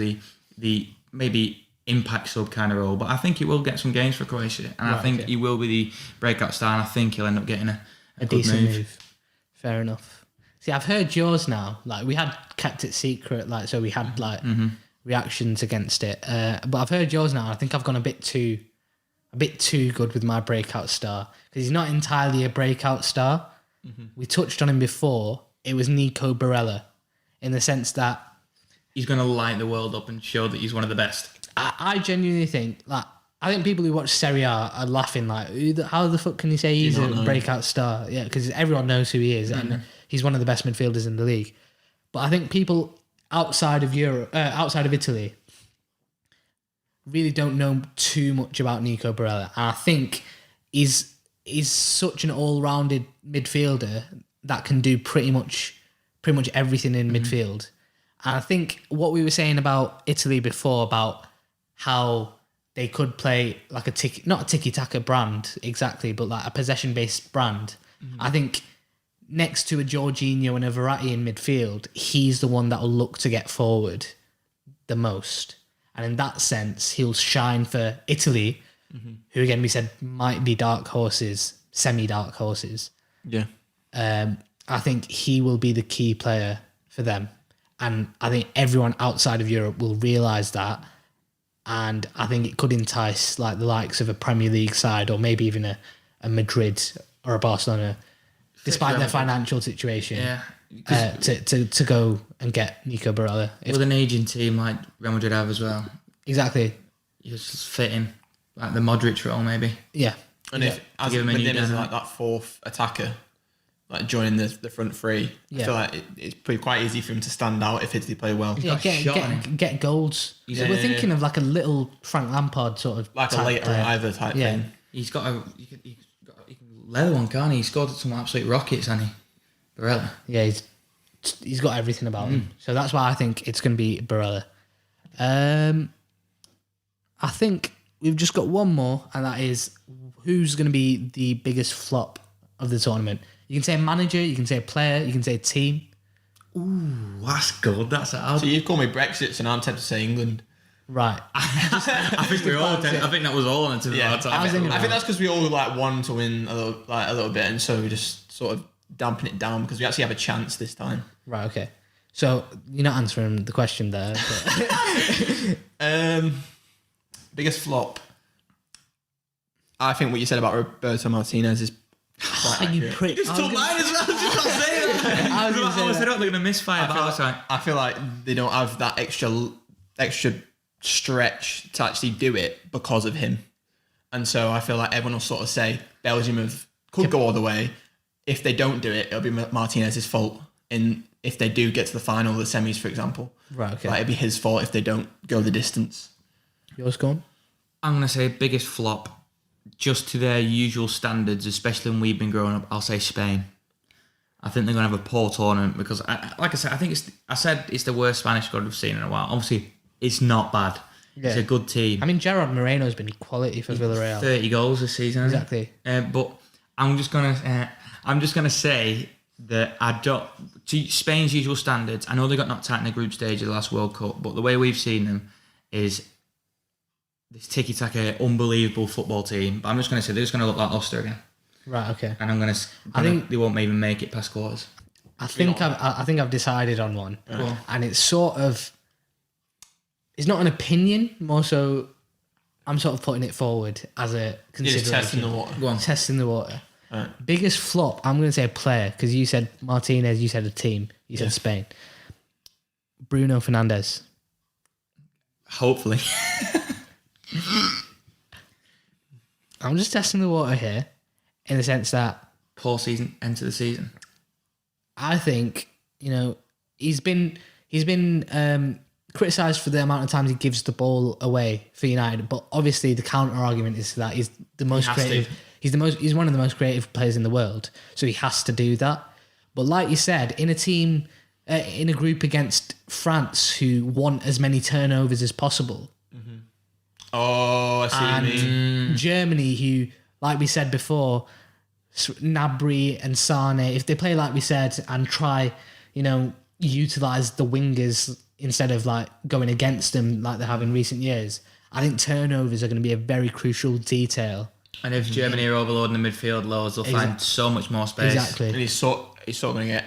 the maybe impact sub kind of role, but I think he will get some games for Croatia, and I think he will be the breakout star, and I think he'll end up getting a good decent move. Fair enough. See, I've heard yours now. Like, we had kept it secret, like, so we had like reactions against it. But I've heard yours now. I think I've gone a bit too good with my breakout star, because he's not entirely a breakout star. We touched on him before. It was Nico Barella, in the sense that he's going to light the world up and show that he's one of the best. I genuinely think, like, I think people who watch Serie A are laughing, like, how the fuck can you say he's a breakout star? Yeah, because everyone knows who he is, and he's one of the best midfielders in the league. But I think people outside of outside of Italy, really don't know too much about Nico Barella. And I think he's such an all-rounded midfielder that can do pretty much everything in midfield. And I think what we were saying about Italy before, about how they could play like not a tiki-taka brand exactly, but like a possession-based brand. I think next to a Jorginho and a Verratti in midfield, he's the one that will look to get forward the most. And in that sense, he'll shine for Italy, who again we said might be dark horses, semi-dark horses. Yeah. I think he will be the key player for them. And I think everyone outside of Europe will realise that. And I think it could entice like the likes of a Premier League side, or maybe even a Madrid or a Barcelona, despite their financial situation, to go and get Nico Barella. With an aging team like Real Madrid have as well. Exactly. You just fit in. Like the Modric role, maybe. Yeah. And if as with him as like that fourth attacker, like joining the front three, I feel like it's pretty quite easy for him to stand out if Italy play well. Yeah, get goals. So we're thinking of like a little Frank Lampard sort of like a later arriver type thing. He's got he can leather one, can't he? He scored some absolute rockets, hasn't he? Barella. Yeah, he's got everything about him. So that's why I think it's going to be Barella. I think we've just got one more, and that is who's going to be the biggest flop of the tournament. You can say a manager, you can say a player, you can say a team. Ooh, that's good. That's so you've called me Brexit, so now I'm tempted to say England. Right. I think we're all. I think that was all on the I think that's because we all like won to win a little bit, and so we just sort of dampen it down because we actually have a chance this time. Right. Okay. So you're not answering the question there. But. Biggest flop. I think what you said about Roberto Martinez is. You just took mine as well. Just not saying that. I don't think they're gonna misfire. I feel like they don't have that extra stretch to actually do it because of him, and so I feel like everyone will sort of say Belgium could go all the way. If they don't do it, it'll be Martinez's fault. And if they do get to the final, the semis, for example, right? Okay, like, it'd be his fault if they don't go the distance. Yours gone? I'm gonna say biggest flop. Just to their usual standards, especially when we've been growing up, I'll say Spain. I think they're going to have a poor tournament because, like I said, it's the worst Spanish squad we've seen in a while. Obviously, it's not bad. Yeah. It's a good team. I mean, Gerard Moreno's been quality for Villarreal. 30 goals this season, exactly. But I'm just gonna say that to Spain's usual standards. I know they got knocked out in the group stage of the last World Cup, but the way we've seen them is this tiki-taka, unbelievable football team. But I'm just going to say they're just going to look like Ulster again. Right, okay. And I think they won't even make it past quarters. I think I've decided on one. Right. And it's sort of... It's not an opinion, more so I'm sort of putting it forward as a consideration. You're just testing the water. Go on. Testing the water. Right. Biggest flop, I'm going to say a player, because you said Martinez, you said a team, you said Spain. Bruno Fernandes. Hopefully. I'm just testing the water here in the sense that poor season, end of the season. I think, he's been criticised for the amount of times he gives the ball away for United, but obviously the counter argument is that he's the most creative. He's one of the most creative players in the world, so he has to do that. But like you said, in a team, in a group against France who want as many turnovers as possible. Oh, I see what you mean. Germany, who, like we said before, Gnabry and Sane, if they play like we said and try, utilise the wingers instead of like going against them like they have in recent years, I think turnovers are going to be a very crucial detail. And if Germany are overloading the midfield loads, they'll find so much more space. Exactly. And he's sort of going to get.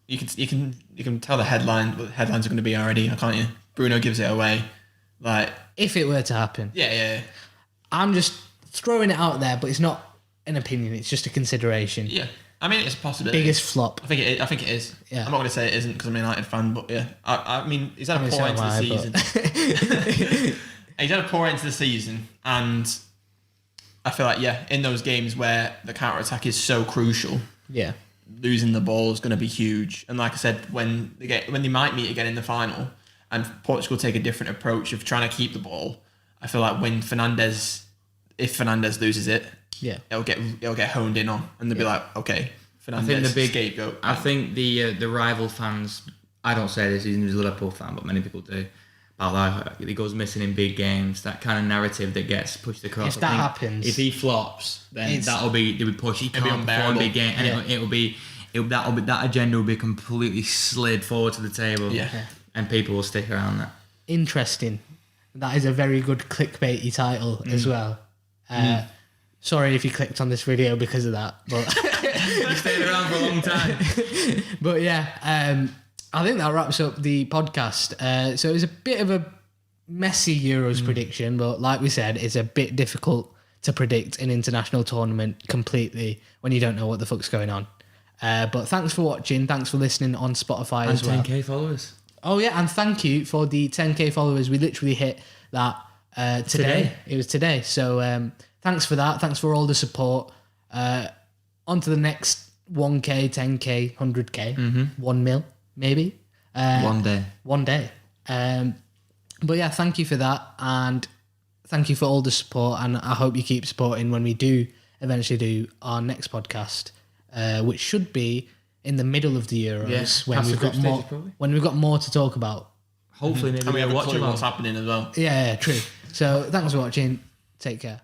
You can tell what the headlines are going to be already, can't you? Bruno gives it away, like if it were to happen. Yeah. I'm just throwing it out there, but it's not an opinion. It's just a consideration. Yeah, I mean it's a possibility. Biggest flop. I think it is. Yeah. I'm not going to say it isn't because I'm a United fan, but yeah, I mean he's had a poor end to the season. He's had a poor end to the season, and I feel like in those games where the counter attack is so crucial, losing the ball is going to be huge. And like I said, when they might meet again in the final, and Portugal take a different approach of trying to keep the ball, I feel like if Fernandes loses it, it'll get honed in on, and they'll be like, okay, Fernandes, scapegoat. I think the rival fans, I don't say this, he's a Liverpool fan, but many people do. He goes missing in big games. That kind of narrative that gets pushed across. If that happens, if he flops, then they'll be pushed. He can't perform big game, and that agenda will be completely slid forward to the table. And people will stick around that. Interesting. That is a very good clickbaity title as well. Sorry if you clicked on this video because of that, but you stayed around for a long time. But I think that wraps up the podcast. So it was a bit of a messy Euros prediction, but like we said, it's a bit difficult to predict an international tournament completely when you don't know what the fuck's going on. But thanks for watching. Thanks for listening on Spotify as well. And 10k followers. Oh yeah, and thank you for the 10k followers. We literally hit that today. It was today. So thanks for that. Thanks for all the support. On to the next 1k, 10k, 100k, 1 mil. Maybe. One day. But yeah, thank you for that. And thank you for all the support. And I hope you keep supporting when we do eventually do our next podcast, which should be in the middle of the Euros when we've got more to talk about. Hopefully, maybe we have watch what's happening as well. Yeah, true. So thanks for watching. Take care.